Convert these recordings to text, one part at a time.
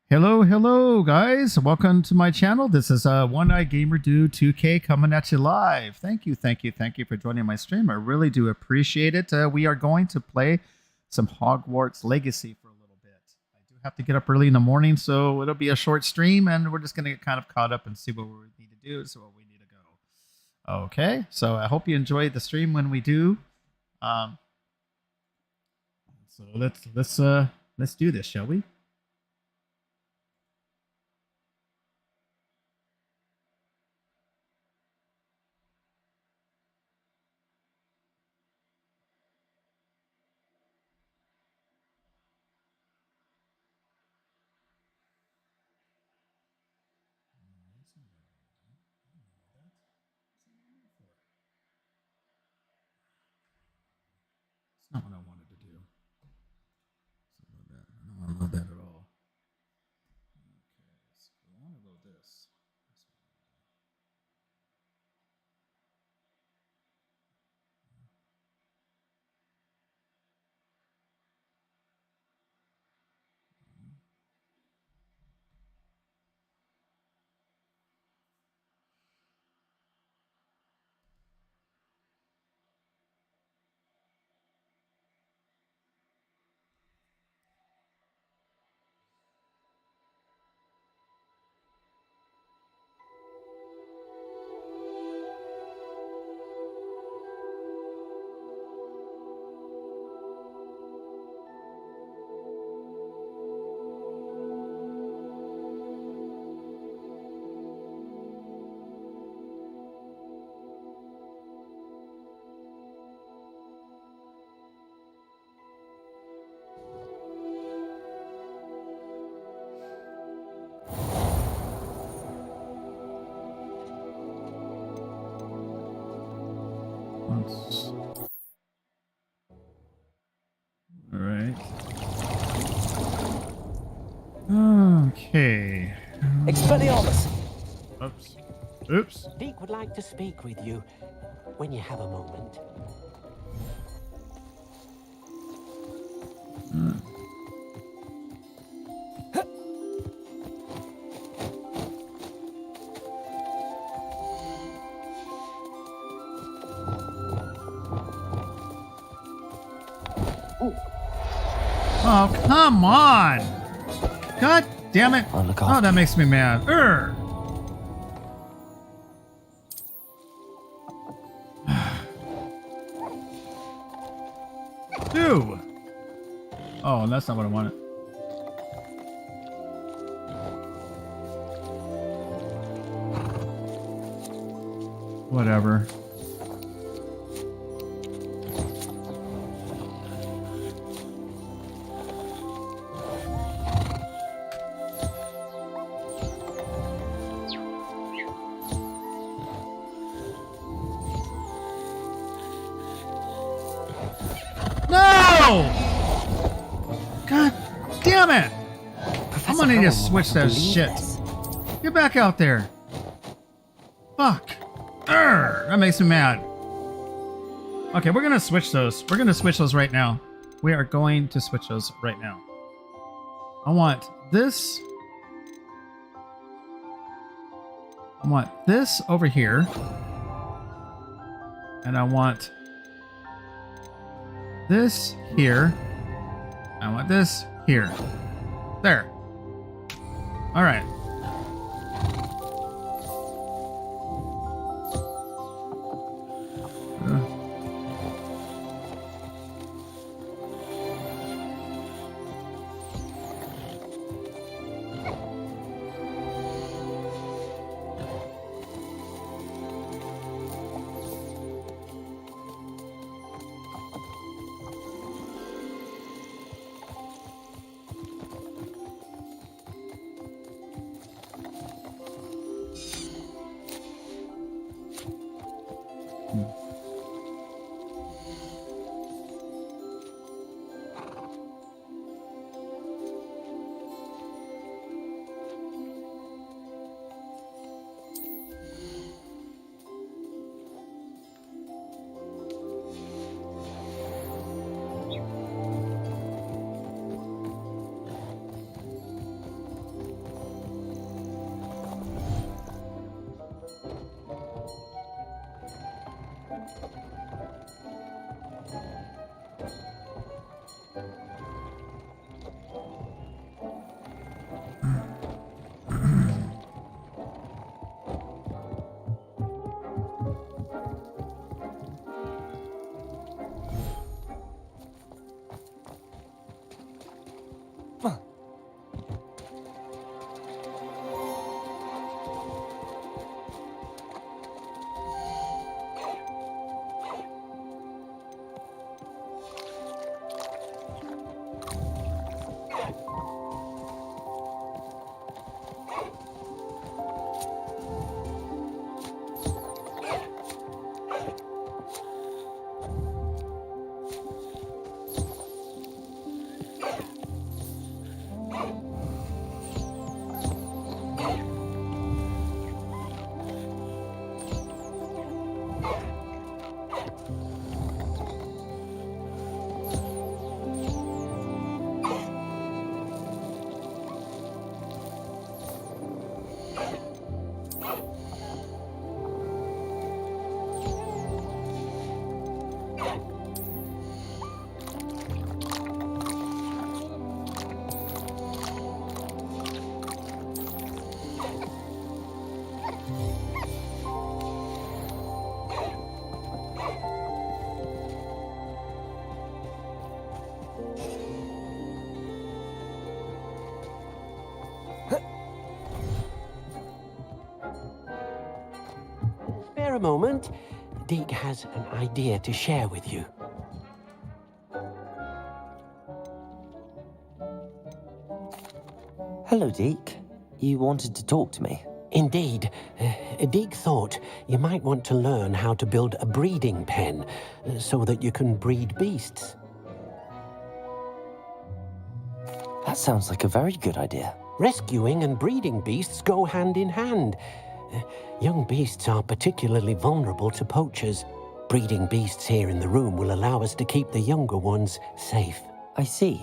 Hello, hello, guys. Welcome to my channel. This is One Eye Gamer Dude 2K coming at you live. Thank you for joining my stream. I really do appreciate it. We are going to play some Hogwarts Legacy for a little bit. I do have to get up early in the morning, so it'll be a short stream, and we're just going to get kind of caught up and see what we need to do, so what we need to go. Okay, so I hope you enjoy the stream when we do. So let's do this, shall we? Not what I wanted to do. I don't love that at all. Okay, so I want to load this. All right. Okay. Expelliarmus! Oops. Oops. Deek would like to speak with you when you have a moment. Oh, come on! God damn it! I'll look Oh, after that you. makes me mad. Dude! Oh, that's not what I wanted. Whatever. No! God damn it! I'm gonna need to switch that shit. Get back out there. Fuck. That makes me mad. Okay, we're gonna switch those. We're gonna switch those right now. We are going to switch those right now. I want this. I want this over here. And I want this here. I want this here. There. All right. Spare a moment. Deke has an idea to share with you. Hello, Deke. You wanted to talk to me? Indeed. Deke thought you might want to learn how to build a breeding pen so that you can breed beasts. That sounds like a very good idea. Rescuing and breeding beasts go hand in hand. Young beasts are particularly vulnerable to poachers. Breeding beasts here in the room will allow us to keep the younger ones safe. I see.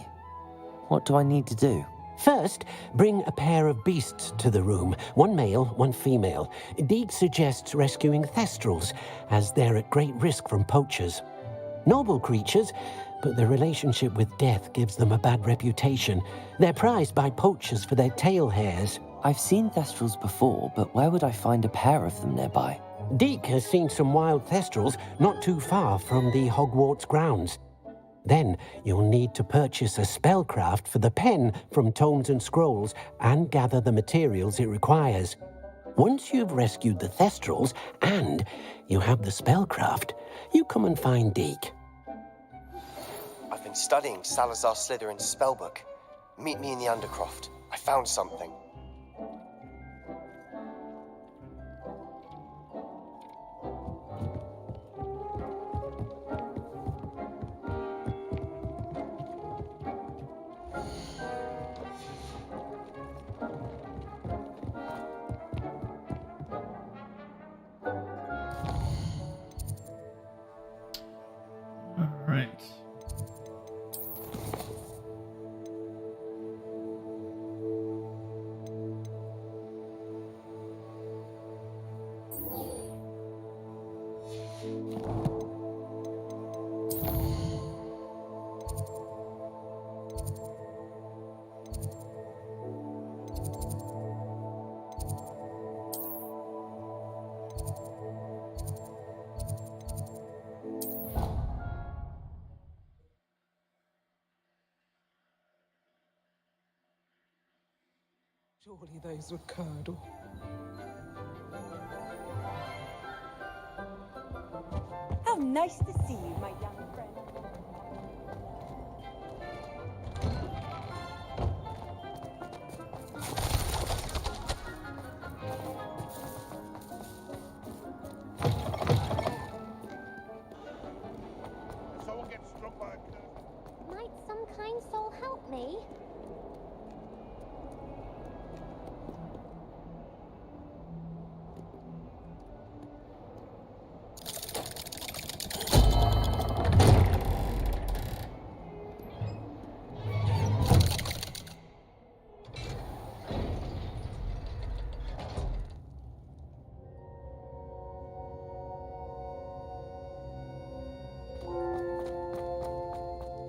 What do I need to do? First, bring a pair of beasts to the room. One male, one female. Deke suggests rescuing thestrals, as they're at great risk from poachers. Noble creatures, but their relationship with death gives them a bad reputation. They're prized by poachers for their tail hairs. I've seen thestrals before, but where would I find a pair of them nearby? Deke has seen some wild thestrals not too far from the Hogwarts grounds. Then you'll need to purchase a spellcraft for the pen from Tomes and Scrolls and gather the materials it requires. Once you've rescued the thestrals and you have the spellcraft, you come and find Deke. I've been studying Salazar Slytherin's spellbook. Meet me in the Undercroft. I found something. All right. Surely those were curdle. How nice to see you, my young friend. Someone gets struck by a curse. Might some kind soul help me?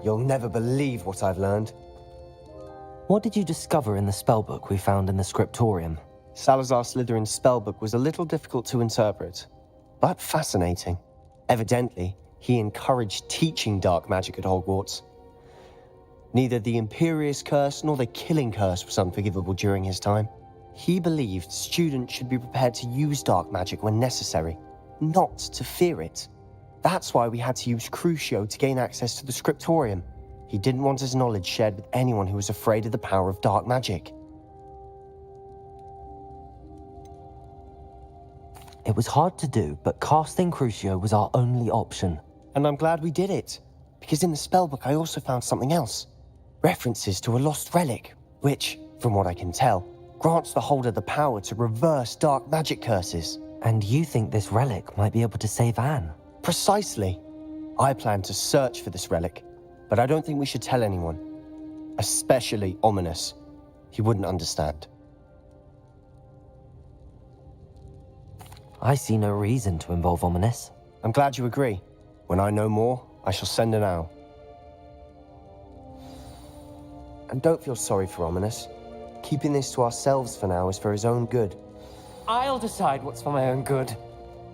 You'll never believe what I've learned. What did you discover in the spellbook we found in the scriptorium? Salazar Slytherin's spellbook was a little difficult to interpret, but fascinating. Evidently, he encouraged teaching dark magic at Hogwarts. Neither the Imperious Curse nor the Killing Curse was unforgivable during his time. He believed students should be prepared to use dark magic when necessary, not to fear it. That's why we had to use Crucio to gain access to the scriptorium. He didn't want his knowledge shared with anyone who was afraid of the power of dark magic. It was hard to do, but casting Crucio was our only option. And I'm glad we did it, because in the spellbook I also found something else. References to a lost relic, which, from what I can tell, grants the holder the power to reverse dark magic curses. And you think this relic might be able to save Anne? Precisely. I plan to search for this relic, but I don't think we should tell anyone. Especially Ominous. He wouldn't understand. I see no reason to involve Ominous. I'm glad you agree. When I know more, I shall send an owl. And don't feel sorry for Ominous. Keeping this to ourselves for now is for his own good. I'll decide what's for my own good.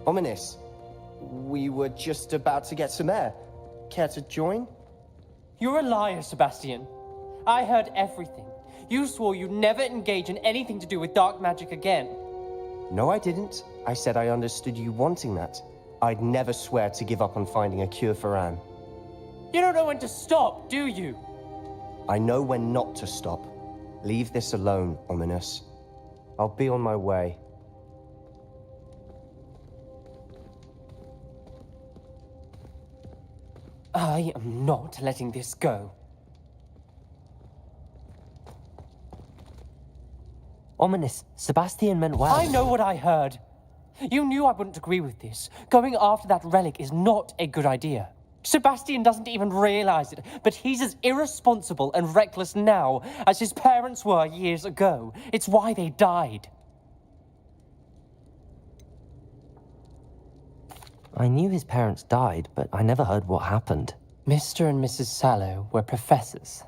Ominous, we were just about to get some air. Care to join? You're a liar, Sebastian. I heard everything. You swore you'd never engage in anything to do with dark magic again. No, I didn't. I said I understood you wanting that. I'd never swear to give up on finding a cure for Anne. You don't know when to stop, do you? I know when not to stop. Leave this alone, Ominous. I'll be on my way. I am not letting this go. Ominous, Sebastian meant well. I know what I heard. You knew I wouldn't agree with this. Going after that relic is not a good idea. Sebastian doesn't even realize it, but he's as irresponsible and reckless now as his parents were years ago. It's why they died. I knew his parents died, but I never heard what happened. Mr. and Mrs. Sallow were professors.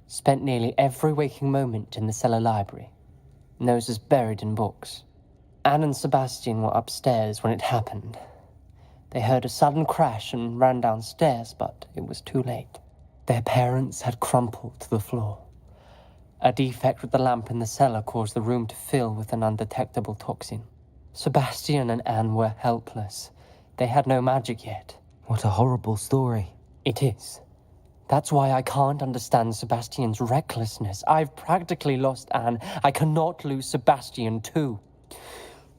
Spent nearly every waking moment in the cellar library. Noses buried in books. Anne and Sebastian were upstairs when it happened. They heard a sudden crash and ran downstairs, but it was too late. Their parents had crumpled to the floor. A defect with the lamp in the cellar caused the room to fill with an undetectable toxin. Sebastian and Anne were helpless. They had no magic yet. What a horrible story. It is. That's why I can't understand Sebastian's recklessness. I've practically lost Anne. I cannot lose Sebastian too.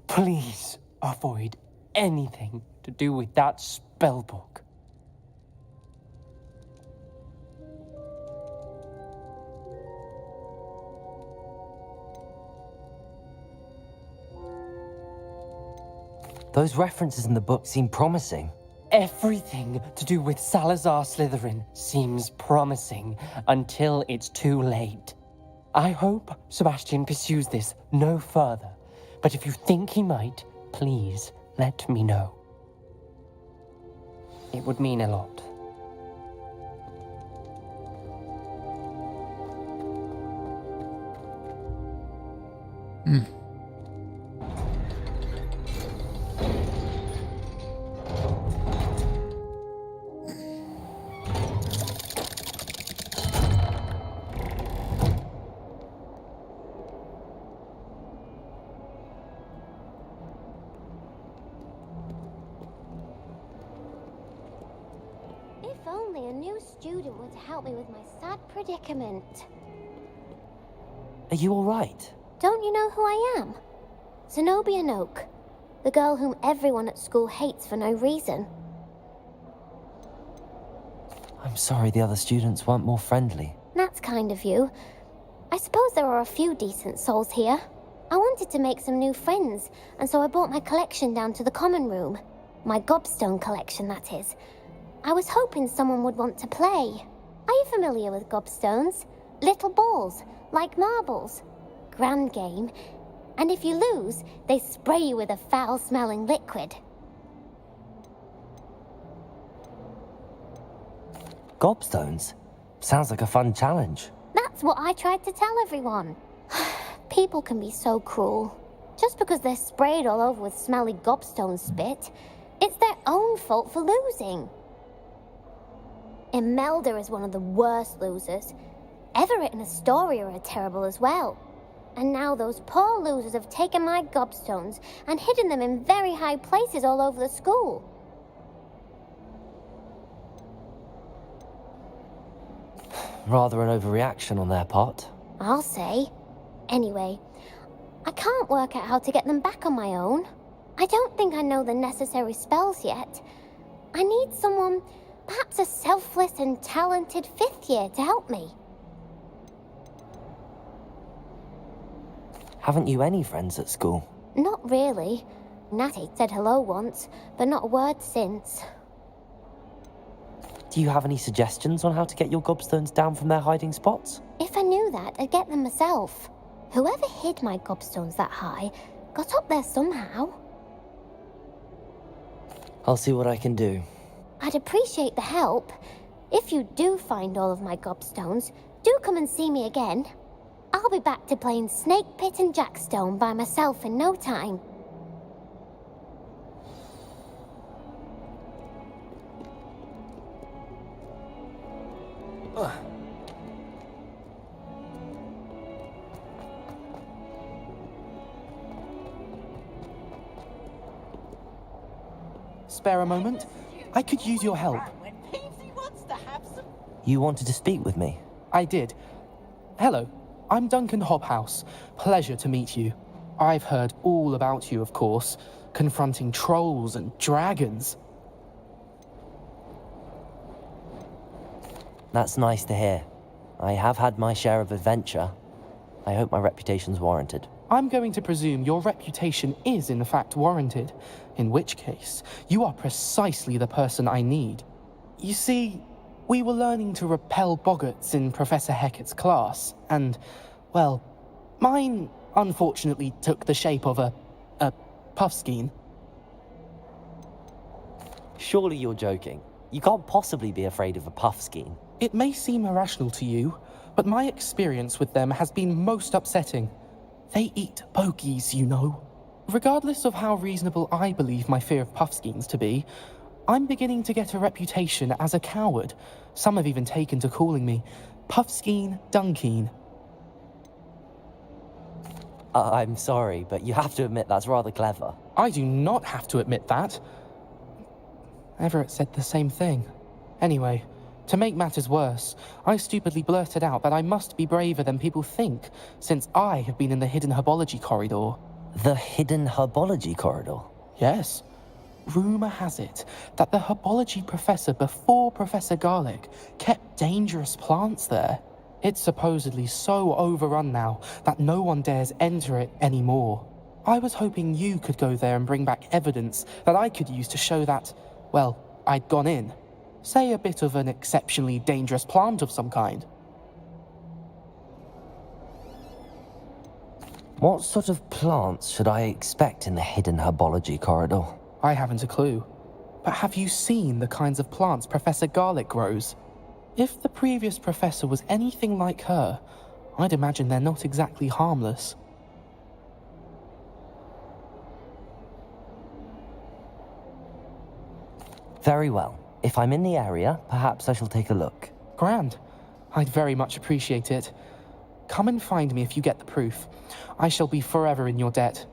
Please avoid anything to do with that spellbook. Those references in the book seem promising. Everything to do with Salazar Slytherin seems promising until it's too late. I hope Sebastian pursues this no further, but if you think he might, please let me know. It would mean a lot. If only a new student were to help me with my sad predicament. Are you all right? Don't you know who I am? Zenobia Noak, the girl whom everyone at school hates for no reason. I'm sorry the other students weren't more friendly. That's kind of you. I suppose there are a few decent souls here. I wanted to make some new friends, and so I brought my collection down to the common room. My gobstone collection, that is. I was hoping someone would want to play. Are you familiar with gobstones? Little balls, like marbles. Grand game. And if you lose, they spray you with a foul-smelling liquid. Gobstones? Sounds like a fun challenge. That's what I tried to tell everyone. People can be so cruel. Just because they're sprayed all over with smelly gobstone spit, it's their own fault for losing. Imelda is one of the worst losers. Everett and Astoria are terrible as well. And now those poor losers have taken my gobstones and hidden them in very high places all over the school. Rather an overreaction on their part. I'll say. Anyway, I can't work out how to get them back on my own. I don't think I know the necessary spells yet. I need someone, perhaps a selfless and talented fifth year to help me. Haven't you any friends at school? Not really. Natty said hello once, but not a word since. Do you have any suggestions on how to get your gobstones down from their hiding spots? If I knew that, I'd get them myself. Whoever hid my gobstones that high got up there somehow. I'll see what I can do. I'd appreciate the help. If you do find all of my gobstones, do come and see me again. I'll be back to playing Snake Pit and Jackstone by myself in no time. spare a moment? I could use your help. You wanted to speak with me? I did. Hello, I'm Duncan Hobhouse. Pleasure to meet you. I've heard all about you, of course, confronting trolls and dragons. That's nice to hear. I have had my share of adventure. I hope my reputation's warranted. I'm going to presume your reputation is in fact warranted, in which case, you are precisely the person I need. You see, we were learning to repel boggarts in Professor Hecat's class, and, well, mine unfortunately took the shape of a puffskein. Surely you're joking. You can't possibly be afraid of a puffskein. It may seem irrational to you, but my experience with them has been most upsetting. They eat bogies, you know. Regardless of how reasonable I believe my fear of puffskeins to be, I'm beginning to get a reputation as a coward. Some have even taken to calling me Puffskeen Dunkeen. I'm sorry, but you have to admit that's rather clever. I do not have to admit that. Everett said the same thing. Anyway, to make matters worse, I stupidly blurted out that I must be braver than people think, since I have been in the hidden herbology corridor. The hidden herbology corridor? Yes. Rumour has it that the herbology professor before Professor Garlic kept dangerous plants there. It's supposedly so overrun now that no one dares enter it anymore. I was hoping you could go there and bring back evidence that I could use to show that, well, I'd gone in. Say a bit of an exceptionally dangerous plant of some kind. What sort of plants should I expect in the hidden herbology corridor? I haven't a clue. But have you seen the kinds of plants Professor Garlic grows? If the previous professor was anything like her, I'd imagine they're not exactly harmless. Very well. If I'm in the area, perhaps I shall take a look. Grand. I'd very much appreciate it. Come and find me if you get the proof. I shall be forever in your debt.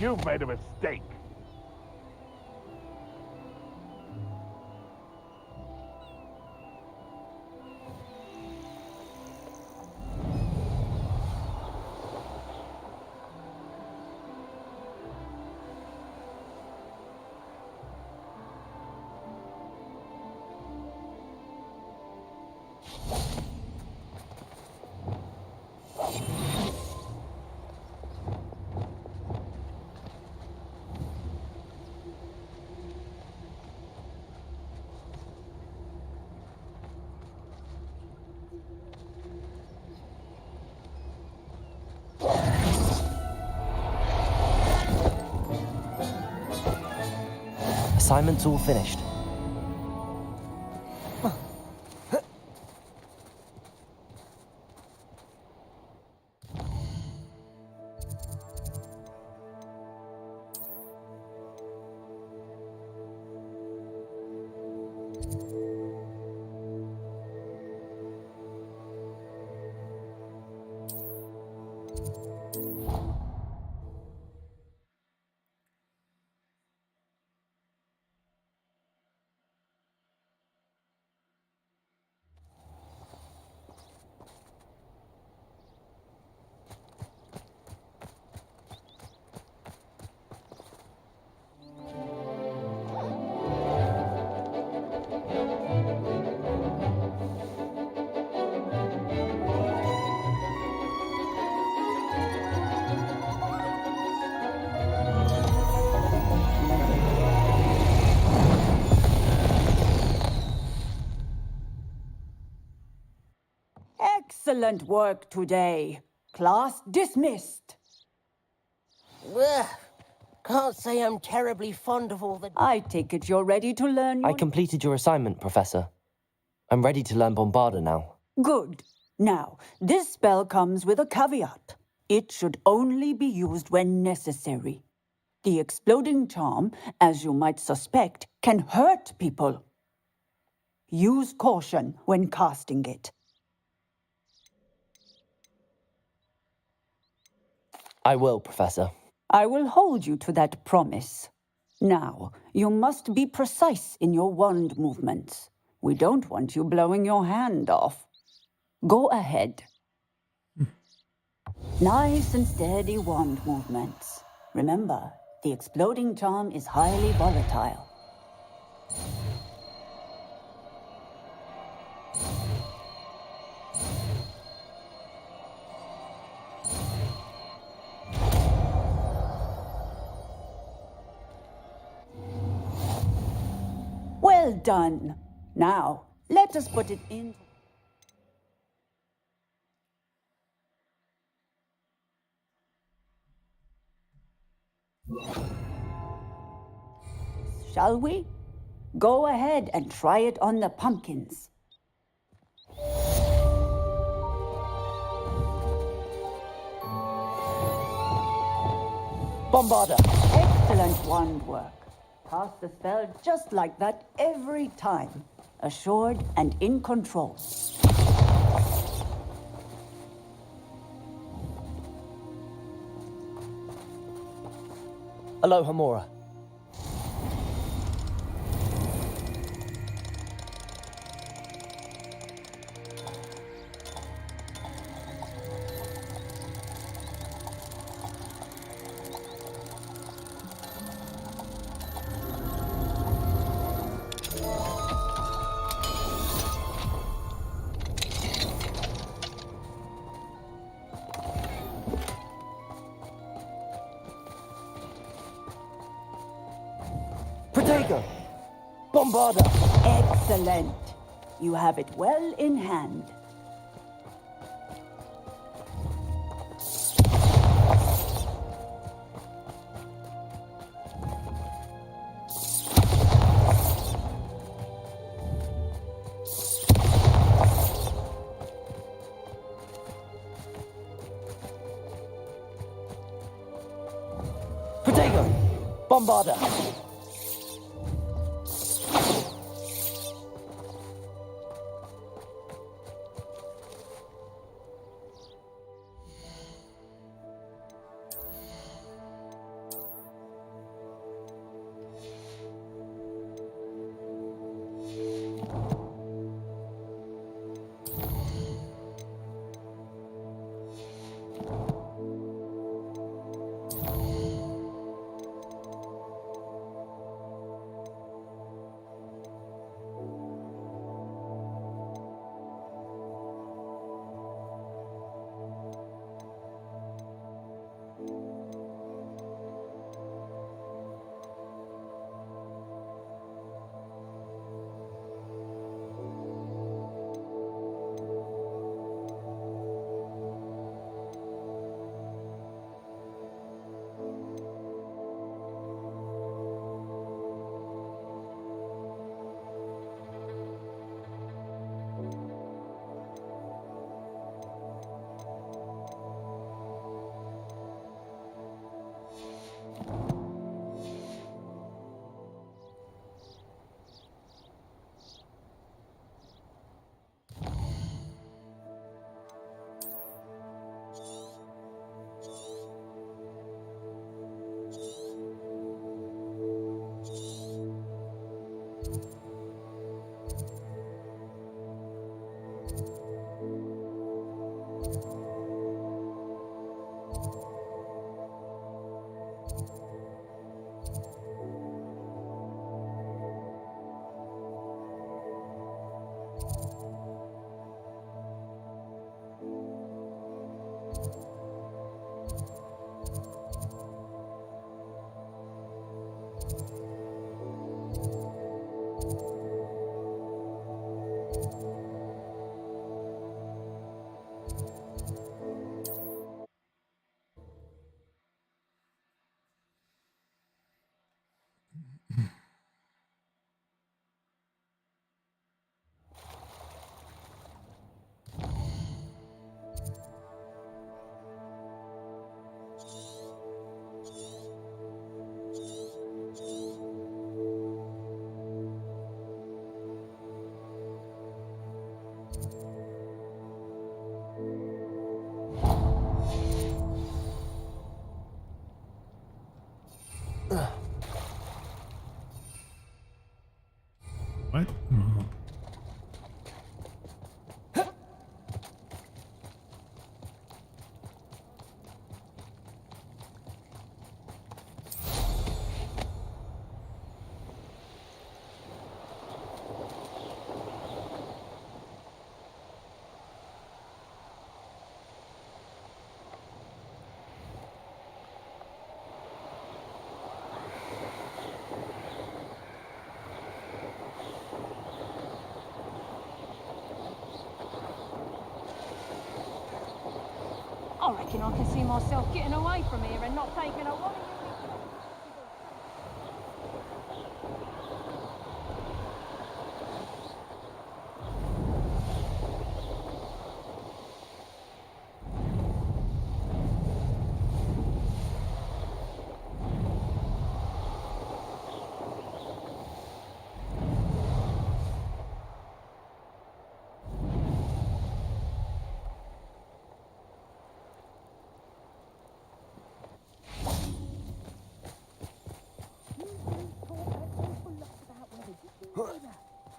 You've made a mistake. Assignment's all finished. Excellent work today. Class dismissed. Ugh. Can't say I'm terribly fond of all the... I take it you're ready to learn I your... completed your assignment, Professor. I'm ready to learn Bombarda now. Good. Now, this spell comes with a caveat. It should only be used when necessary. The exploding charm, as you might suspect, can hurt people. Use caution when casting it. I will, Professor. I will hold you to that promise. Now, you must be precise in your wand movements. We don't want you blowing your hand off. Go ahead. Nice and steady wand movements. Remember, the exploding charm is highly volatile. Well done. Now, let us put it in. Shall we? Go ahead and try it on the pumpkins. Bombarda! Excellent wand work. Cast the spell just like that every time. Assured and in control. Aloha, Mora. Protego! Bombarda! Excellent. You have it well in hand. Protego! Bombarda! What? Oh. I reckon I can see myself getting away from here and not taking a one.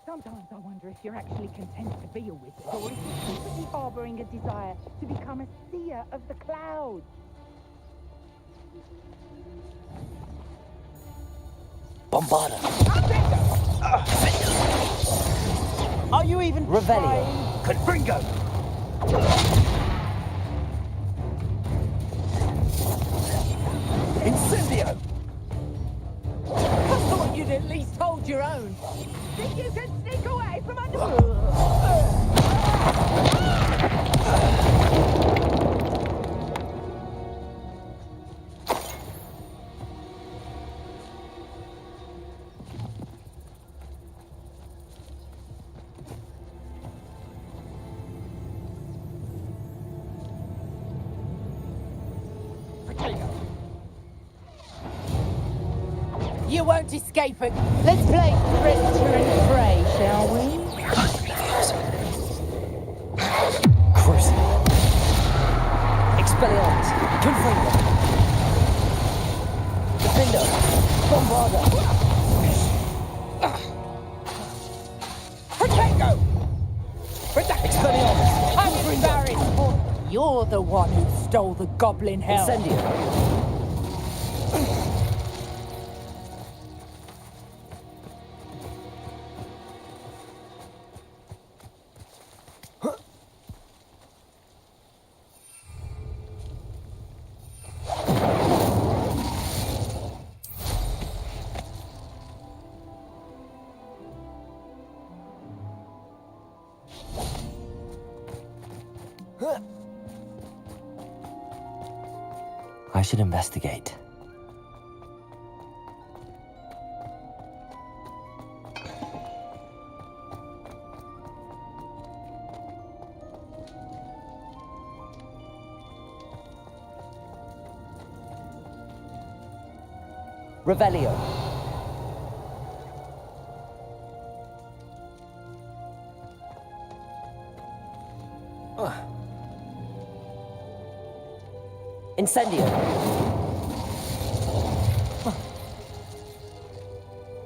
Sometimes I wonder if you're actually content to be a wizard, or if you're secretly harbouring a desire to become a seer of the clouds. Bombarda. Are you even Revelio. Confringo! Incendio! I thought you'd at least hold your own. Think you can sneak away from under... You won't escape it. Let's play Predator and Prey, shall we? Crucible. Expelliarmus. Confringo. Defender. Bombarda. Protego! Expelliarmus. I'm embarrassed. You're the one who stole the goblin hell. Incendio. I should investigate. Revelio. Incendio.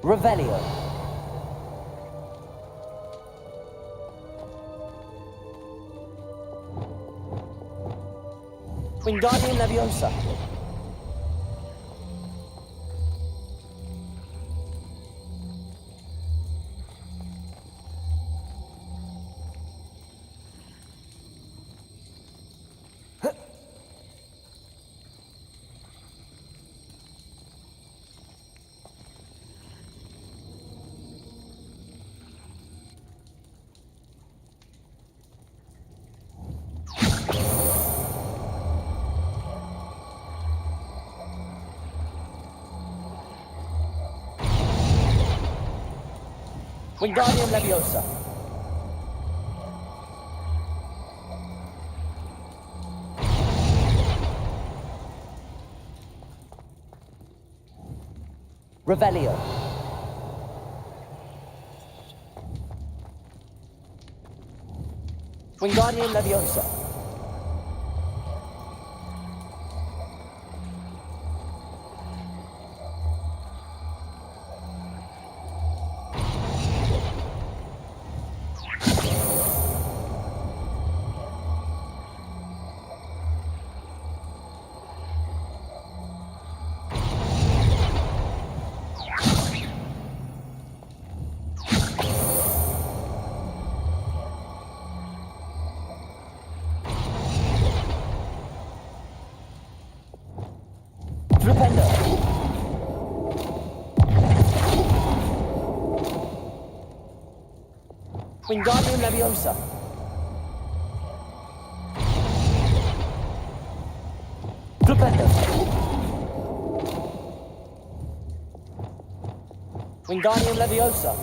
Revelio. Wingardium Leviosa. Wingardium Leviosa. Revelio. Wingardium Leviosa. Flipendo. Wingardium Leviosa. Flipendo. Wingardium Leviosa.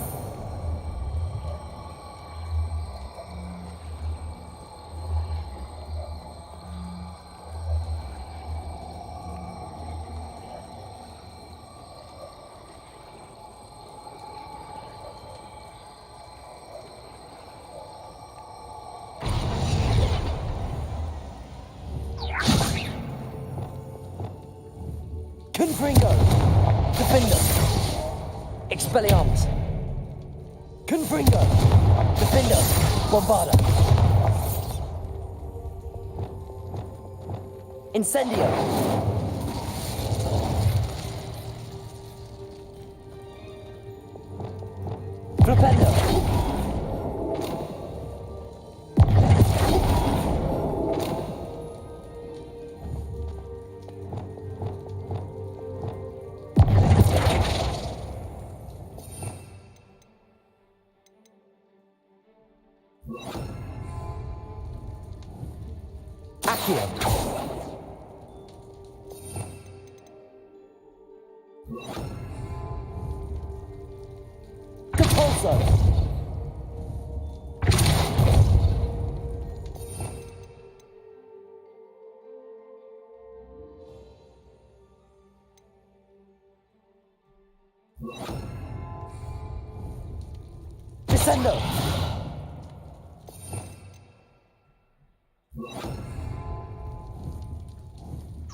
Confringo. Defender. Expelliarmus. Confringo. Defender. Bombarda. Incendio. Flipendo. Accio. Compulso. Descendo.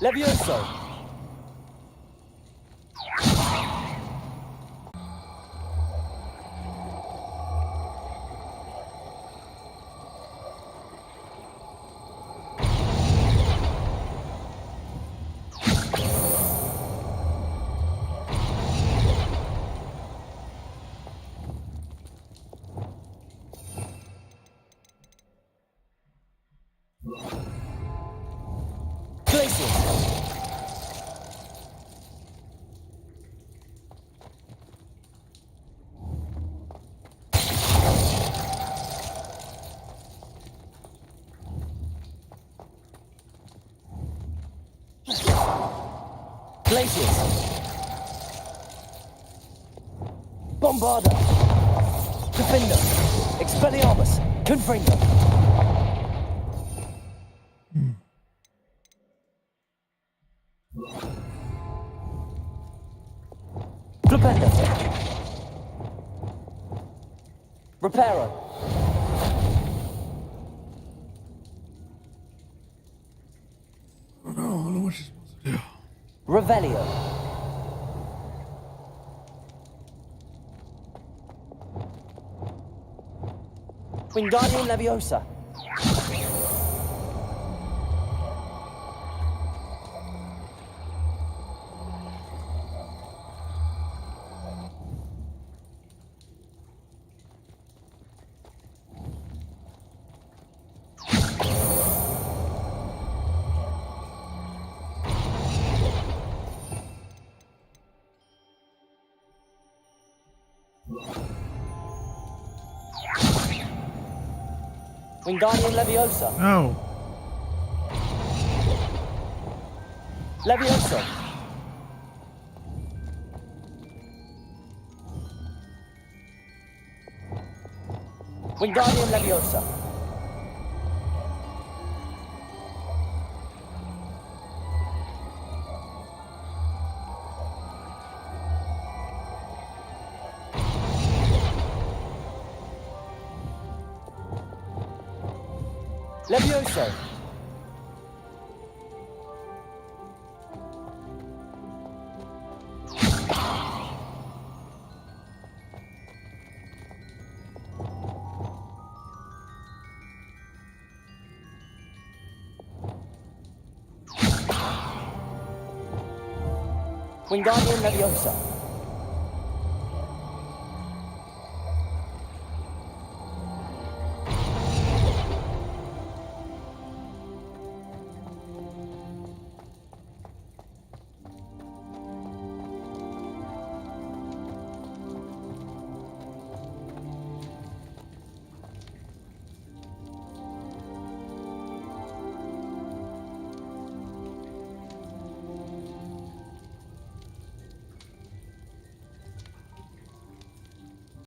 Levioso. Glacius. Glacius. Bombarda. Defender. Expelliarmus. Confringo. Flipendo. Reparo. I don't know what she's supposed to do. Revelio. Wingardium Leviosa. Wingardium Leviosa. No. Levioso. Wingardium Leviosa. Levioso. Wingardium Leviosa.